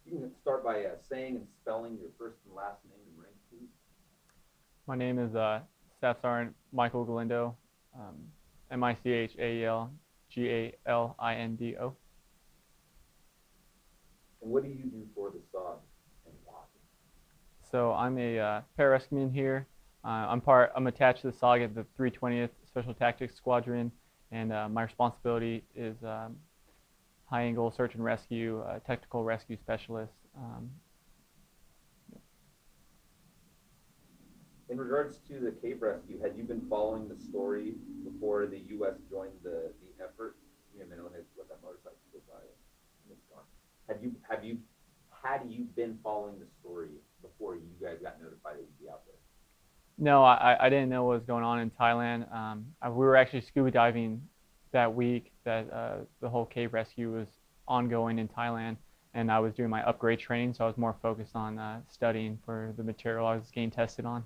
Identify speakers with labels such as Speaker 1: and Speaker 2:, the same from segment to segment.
Speaker 1: You can start by saying and spelling your first and last name and rank, please.
Speaker 2: My name is Staff Sergeant Michael Galindo, Michael Galindo.
Speaker 1: And what do you do for the SOG and why?
Speaker 2: So I'm a pararescueman here. I'm attached to the SOG at the 320th Special Tactics Squadron, and my responsibility is high angle search and rescue, technical rescue specialist.
Speaker 1: In regards to the cave rescue, had you been following the story before the U.S. joined the effort? Give me a minute. Let that motorcycle go by. It's gone. Had you been following the story before you guys got notified that you'd be out there?
Speaker 2: No, I didn't know what was going on in Thailand. We were actually scuba diving that week that the whole cave rescue was ongoing in Thailand, and I was doing my upgrade training, so I was more focused on studying for the material I was getting tested on.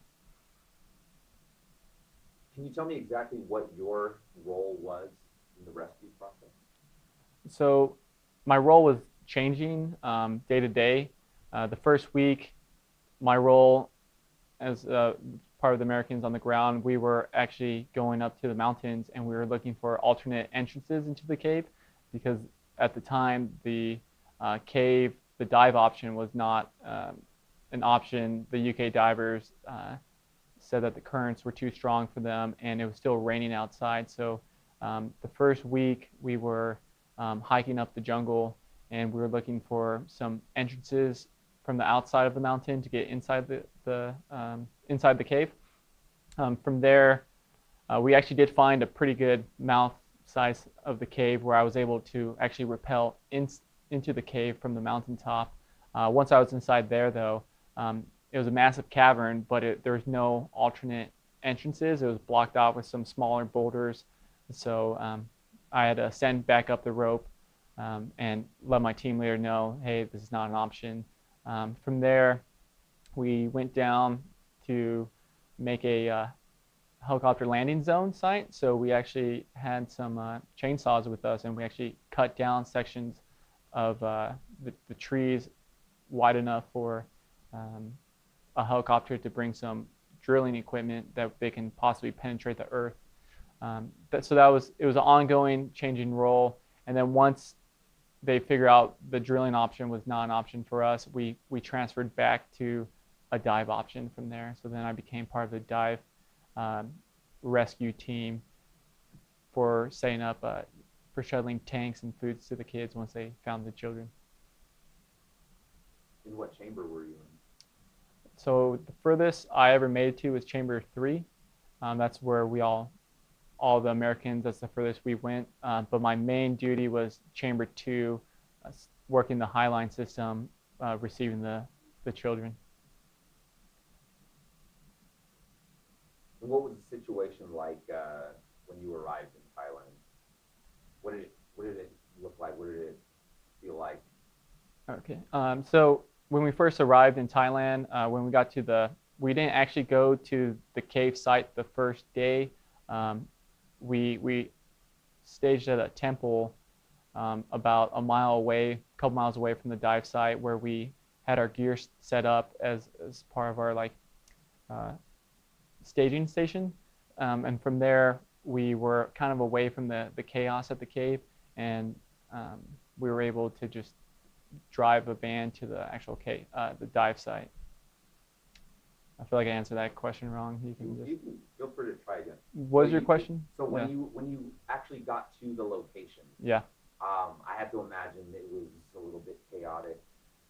Speaker 1: Can you tell me exactly what your role was in the rescue process?
Speaker 2: So my role was changing day to day. The first week, my role as part of the Americans on the ground, we were actually going up to the mountains and we were looking for alternate entrances into the cave because at the time the cave, the dive option was not an option. The UK divers said that the currents were too strong for them and it was still raining outside. So the first week we were hiking up the jungle and we were looking for some entrances from the outside of the mountain to get inside inside the cave. From there, we actually did find a pretty good mouth size of the cave where I was able to actually rappel into the cave from the mountaintop. Once I was inside there, though, it was a massive cavern, but there was no alternate entrances. It was blocked off with some smaller boulders. So I had to send back up the rope and let my team leader know, hey, this is not an option. From there, we went down to make a helicopter landing zone site. So we actually had some chainsaws with us, and we actually cut down sections of the trees wide enough for a helicopter to bring some drilling equipment that they can possibly penetrate the earth. So it was an ongoing changing role. And then once they figure out the drilling option was not an option for us, we transferred back to a dive option from there. So then I became part of the dive rescue team for setting up, for shuttling tanks and foods to the kids once they found the children.
Speaker 1: In what chamber were you in?
Speaker 2: So the furthest I ever made it to was chamber 3. That's where all the Americans, that's the furthest we went. But my main duty was chamber 2, working the highline system, receiving the children.
Speaker 1: And what was the situation like when you arrived in Thailand? What did it look like? What did it feel like?
Speaker 2: Okay. So when we first arrived in Thailand, when we got we didn't actually go to the cave site the first day. We staged at a temple about a couple miles away from the dive site, where we had our gear set up as part of our staging station. And from there, we were kind of away from the chaos at the cave, and we were able to just drive a van to the actual cave, the dive site. I feel like I answered that question wrong.
Speaker 1: You can feel free to try again.
Speaker 2: What was your question?
Speaker 1: So when you actually got to the location,
Speaker 2: yeah,
Speaker 1: I have to imagine it was a little bit chaotic.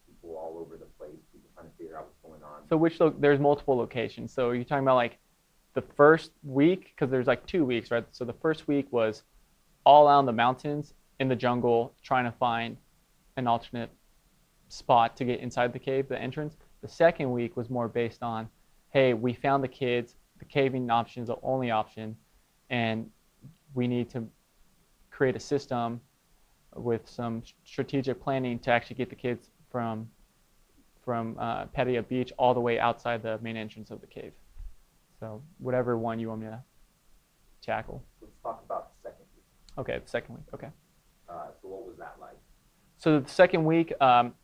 Speaker 1: People all over the place. People trying to figure out what's going on.
Speaker 2: So there's multiple locations. So you're talking about like the first week, because there's like 2 weeks, right? So the first week was all out in the mountains in the jungle trying to find an alternate spot to get inside the cave, the entrance. The second week was more based on, hey, we found the kids, the caving option is the only option, and we need to create a system with some strategic planning to actually get the kids from Pattaya Beach all the way outside the main entrance of the cave. So whatever one you want me to tackle.
Speaker 1: Let's talk about the second week.
Speaker 2: Okay, the second week. Okay.
Speaker 1: So what was that like?
Speaker 2: So the second week,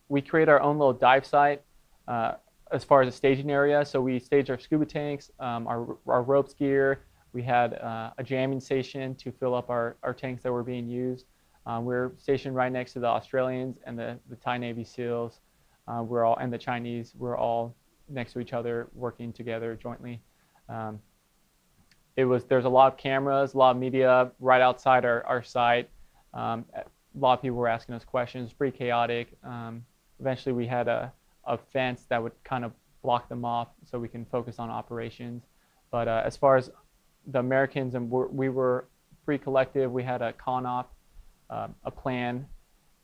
Speaker 2: we create our own little dive site as far as a staging area. So we staged our scuba tanks, our ropes gear. We had a jamming station to fill up our tanks that were being used. We're stationed right next to the Australians and the Thai Navy SEALs. And the Chinese. We're all next to each other, working together jointly. Um, there's a lot of cameras, a lot of media right outside our site. A lot of people were asking us questions. Pretty chaotic. Eventually, we had a fence that would kind of block them off so we can focus on operations. But as far as the Americans, and we were pretty collective. We had a con-op, a plan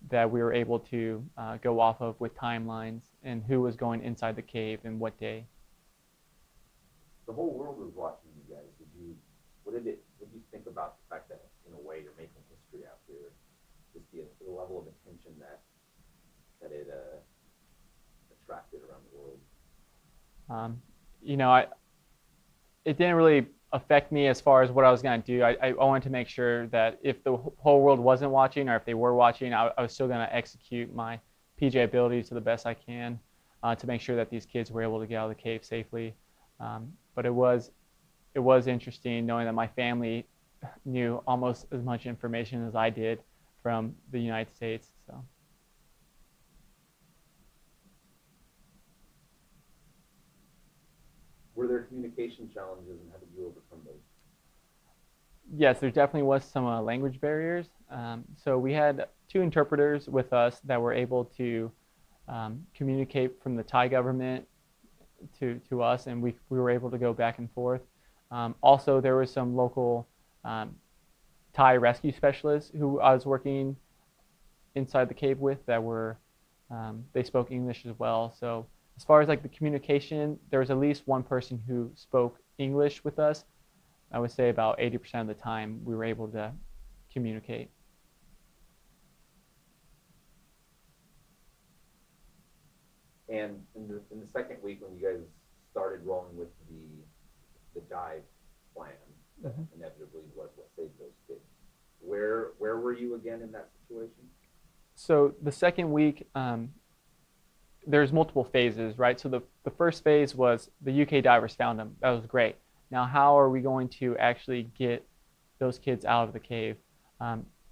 Speaker 2: that we were able to go off of with timelines and who was going inside the cave and what day.
Speaker 1: The whole world was watching you guys. What did you think about the fact that in a way you're making history out here? Just the level of attention that it attracted around the world.
Speaker 2: It didn't really affect me as far as what I was going to do. I wanted to make sure that if the whole world wasn't watching, or if they were watching, I was still going to execute my PJ abilities to the best I can to make sure that these kids were able to get out of the cave safely. But it was interesting knowing that my family knew almost as much information as I did from the United States. So.
Speaker 1: Were there communication challenges, and how did you overcome those?
Speaker 2: Yes, there definitely was some language barriers. So we had 2 interpreters with us that were able to communicate from the Thai government to us, and we were able to go back and forth. Also, there was some local Thai rescue specialists who I was working inside the cave with that were, they spoke English as well. So as far as like the communication, there was at least one person who spoke English with us. I would say about 80% of the time we were able to communicate.
Speaker 1: And in the second week, when you guys started rolling with the dive plan, that inevitably what saved those kids, where were you again in that situation?
Speaker 2: So the second week, there's multiple phases, right? So the first phase was the UK divers found them. That was great. Now, how are we going to actually get those kids out of the cave?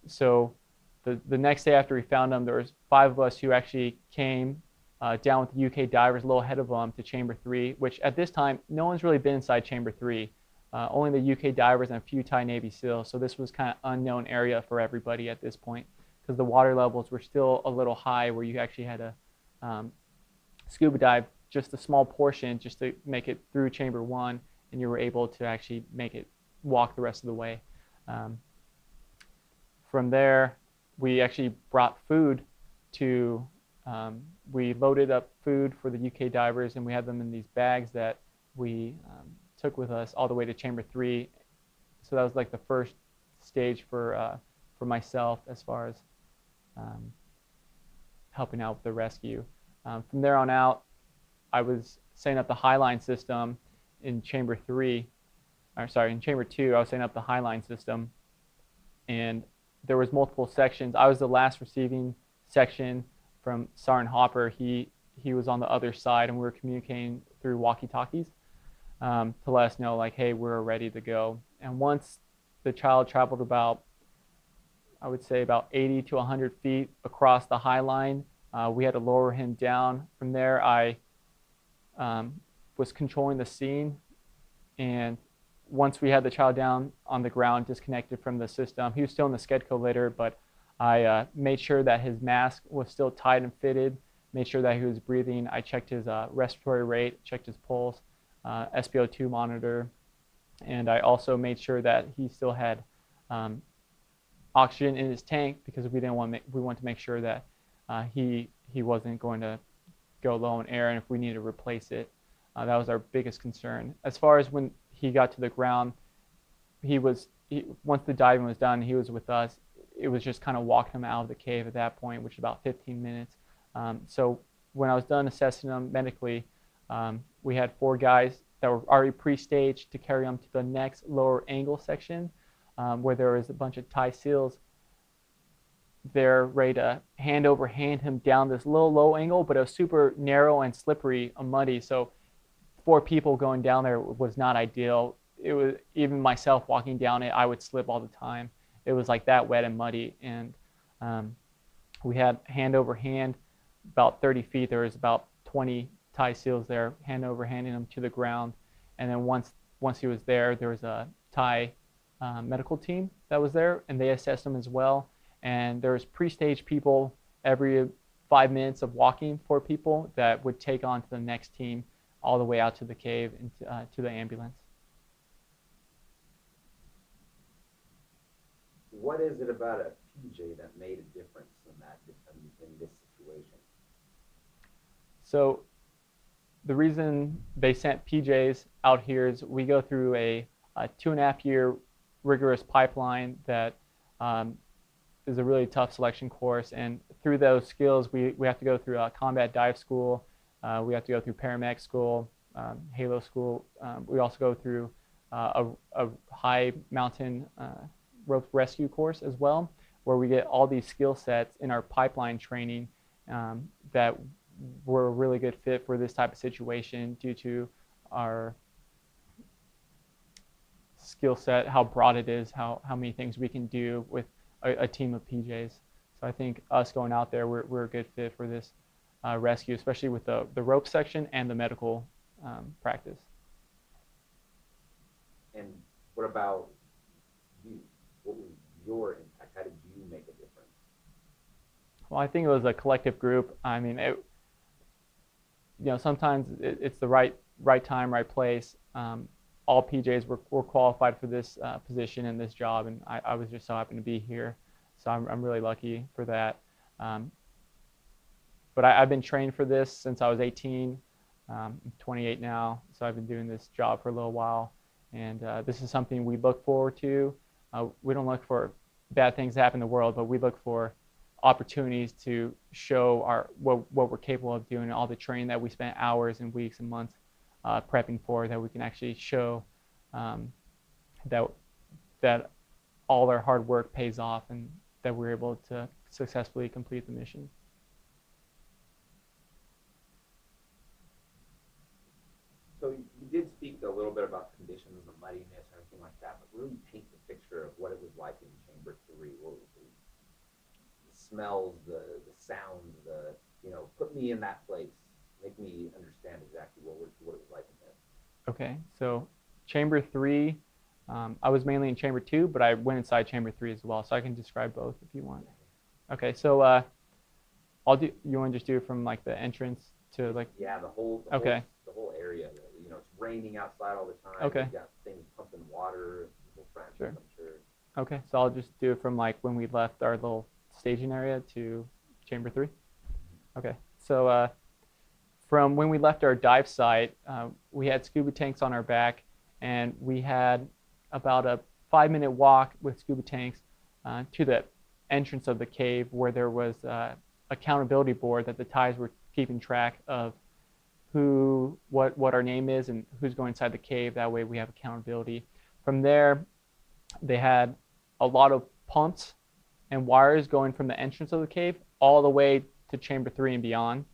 Speaker 2: So the next day after we found them, there was 5 of us who actually came down with the UK divers a little ahead of them to Chamber 3, which at this time, no one's really been inside Chamber 3. Only the UK divers and a few Thai Navy SEALs. So this was kind of unknown area for everybody at this point because the water levels were still a little high where you actually had to scuba dive just a small portion just to make it through Chamber 1, and you were able to actually make it walk the rest of the way. From there, we actually brought food to, we loaded up food for the UK divers, and we had them in these bags that we took with us all the way to Chamber 3. So that was like the first stage for myself as far as helping out with the rescue. From there on out, I was setting up the highline system in Chamber 3, or sorry, in Chamber 2, I was setting up the highline system, and there was multiple sections. I was the last receiving section from Sergeant Hopper. He was on the other side, and we were communicating through walkie-talkies to let us know, like, hey, we're ready to go. And once the child traveled about, I would say about 80 to 100 feet across the high line, we had to lower him down. From there, I was controlling the scene, and once we had the child down on the ground, disconnected from the system, he was still in the Skedco litter, but I made sure that his mask was still tied and fitted, made sure that he was breathing. I checked his respiratory rate, checked his pulse, SpO2 monitor, and I also made sure that he still had oxygen in his tank because we want to make sure that he wasn't going to go low on air, and if we needed to replace it, that was our biggest concern. As far as when he got to the ground, once the diving was done, he was with us. It was just kind of walking him out of the cave at that point, which is about 15 minutes. So when I was done assessing him medically, we had 4 guys that were already pre-staged to carry him to the next lower angle section where there was a bunch of Thai SEALs there ready to hand over hand him down this little low angle, but it was super narrow and slippery and muddy. So 4 people going down there was not ideal. It was, even myself walking down it, I would slip all the time. It was like that wet and muddy. And we had hand over hand, about 30 feet. There was about 20 Thai SEALs there, hand over handing him to the ground. And then once he was there, there was a Thai medical team that was there, and they assessed him as well. And there was pre-stage people every 5 minutes of walking for people that would take on to the next team all the way out to the cave and to the ambulance.
Speaker 1: What is it about a PJ that made a difference in this situation?
Speaker 2: So the reason they sent PJs out here is we go through a 2.5-year rigorous pipeline that is a really tough selection course, and through those skills we have to go through a combat dive school, we have to go through paramedic school, Halo school, we also go through a high mountain rope rescue course as well, where we get all these skill sets in our pipeline training that were a really good fit for this type of situation due to our skill set, how broad it is, how many things we can do with a team of PJs. So I think us going out there, we're a good fit for this rescue, especially with the rope section and the medical practice.
Speaker 1: And what about you? What was your impact? How did you make a difference?
Speaker 2: Well, I think it was a collective group. I mean, sometimes it's the right time, right place. All PJs were qualified for this position and this job, and I was just so happy to be here. So I'm really lucky for that. But I've been trained for this since I was 18. I'm 28 now, so I've been doing this job for a little while. And this is something we look forward to. We don't look for bad things to happen in the world, but we look for opportunities to show what we're capable of doing, all the training that we spent hours and weeks and months prepping for, that we can actually show that all our hard work pays off and that we're able to successfully complete the mission.
Speaker 1: So you did speak a little bit about conditions, the muddiness, and everything like that, but really paint the picture of what it was like in Chamber 3. What was the smells, the sounds, put me in that place. Make me understand exactly what it was like in there.
Speaker 2: Okay, so Chamber 3, I was mainly in Chamber 2, but I went inside Chamber 3 as well, so I can describe both if you want. Okay, so you want to just do it from like the entrance to like?
Speaker 1: Yeah, the whole area. It's raining outside all the time.
Speaker 2: Okay.
Speaker 1: You got things pumping water,
Speaker 2: Sure.
Speaker 1: I'm sure.
Speaker 2: Okay, so I'll just do it from like when we left our little staging area to Chamber 3. Okay, so from when we left our dive site, we had scuba tanks on our back, and we had about a 5-minute walk with scuba tanks to the entrance of the cave, where there was an accountability board that the Thais were keeping track of what our name is and who's going inside the cave. That way we have accountability. From there, they had a lot of pumps and wires going from the entrance of the cave all the way to Chamber 3 and beyond.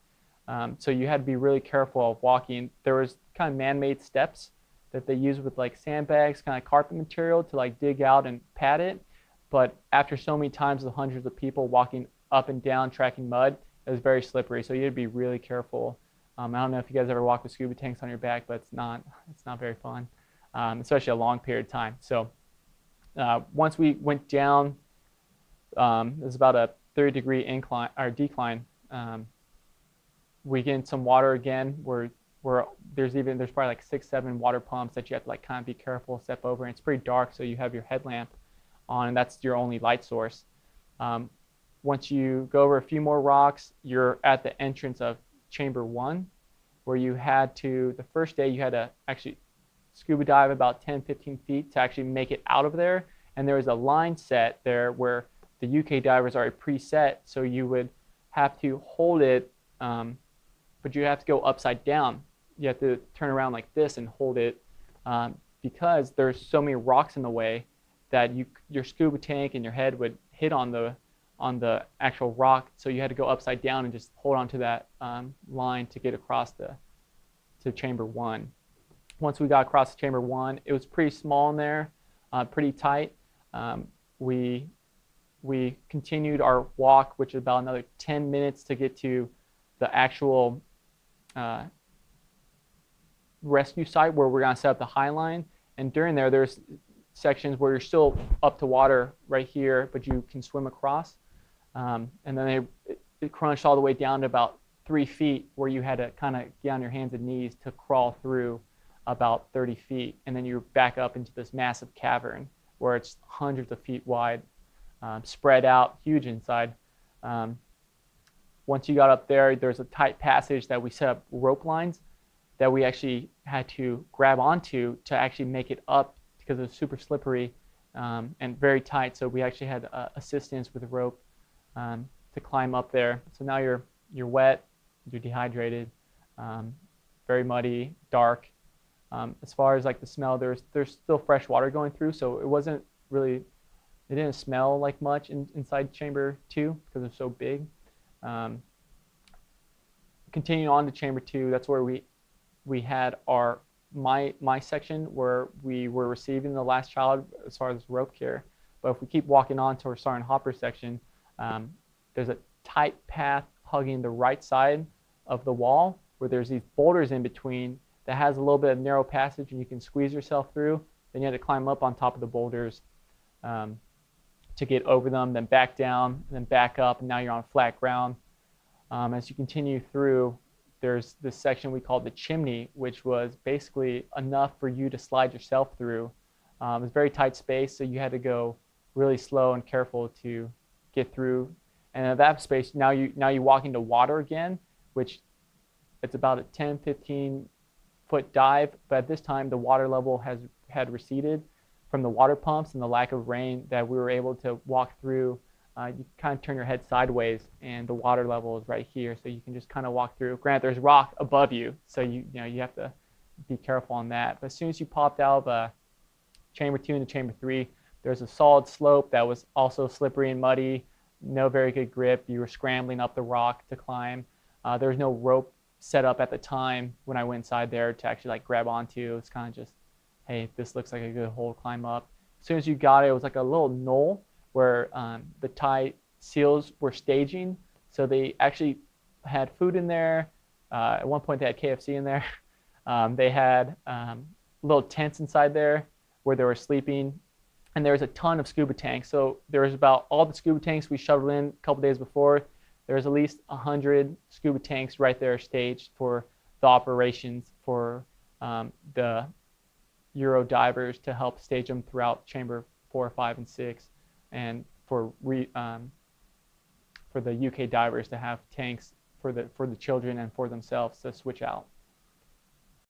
Speaker 2: So you had to be really careful of walking. There was kind of man-made steps that they used with like sandbags, kind of carpet material to like dig out and pad it. But after so many times with hundreds of people walking up and down, tracking mud, it was very slippery. So you had to be really careful. I don't know if you guys ever walk with scuba tanks on your back, but it's not very fun, especially a long period of time. So once we went down, it was about a 30-degree incline or decline. We get in some water again, where there's probably like 6-7 water pumps that you have to like kind of be careful, step over, and it's pretty dark, so you have your headlamp on, and that's your only light source. Once you go over a few more rocks, you're at the entrance of Chamber 1, where the first day you had to actually scuba dive about 10-15 feet to actually make it out of there. And there was a line set there where the UK divers are preset, so you would have to hold it, but you have to go upside down. You have to turn around like this and hold it because there's so many rocks in the way that your scuba tank and your head would hit on the on the actual rock, so you had to go upside down and just hold on to that line to get across to chamber 1. Once we got across to chamber 1, it was pretty small in there, pretty tight. We continued our walk, which is about another 10 minutes to get to the actual rescue site where we're going to set up the high line. And during there's sections where you're still up to water right here, but you can swim across. And then it crunched all the way down to about 3 feet, where you had to kind of get on your hands and knees to crawl through about 30 feet. And then you're back up into this massive cavern where it's hundreds of feet wide, spread out, huge inside. Once you got up there, there's a tight passage that we set up rope lines that we actually had to grab onto to actually make it up, because it was super slippery and very tight. So we actually had assistance with the rope to climb up there. So now you're wet, you're dehydrated, very muddy, dark. As far as like the smell, there's still fresh water going through, so it didn't smell like much inside chamber 2 because it's so big. Continuing on to chamber 2, that's where we had my section where we were receiving the last child as far as rope care. But if we keep walking on to our Sergeant Hopper section, there's a tight path hugging the right side of the wall where there's these boulders in between that has a little bit of narrow passage, and you can squeeze yourself through. Then you had to climb up on top of the boulders to get over them, then back down, then back up, and now you're on flat ground. As you continue through, there's this section we called the chimney, which was basically enough for you to slide yourself through. It was very tight space, so you had to go really slow and careful to get through. And at that space, now you walk into water again, which it's about a 10, 15 foot dive, but at this time the water level had receded from the water pumps and the lack of rain, that we were able to walk through. You kind of turn your head sideways and the water level is right here, so you can just kind of walk through. Granted, there's rock above you, so you have to be careful on that. But as soon as you popped out of chamber 2 into chamber 3, there's a solid slope that was also slippery and muddy, no very good grip. You were scrambling up the rock to climb. There was no rope set up at the time when I went inside there to actually like grab onto. It's kind of just, hey, this looks like a good hole to climb up. As soon as you got it, it was like a little knoll where the Thai SEALs were staging. So they actually had food in there. At one point they had KFC in there. They had little tents inside there where they were sleeping. And there was a ton of scuba tanks. So there was about all the scuba tanks we shoveled in a couple days before. There was at least 100 scuba tanks right there staged for the operations for the Euro divers to help stage them throughout chamber 4, 5, and 6, and for the UK divers to have tanks for the children and for themselves to switch out.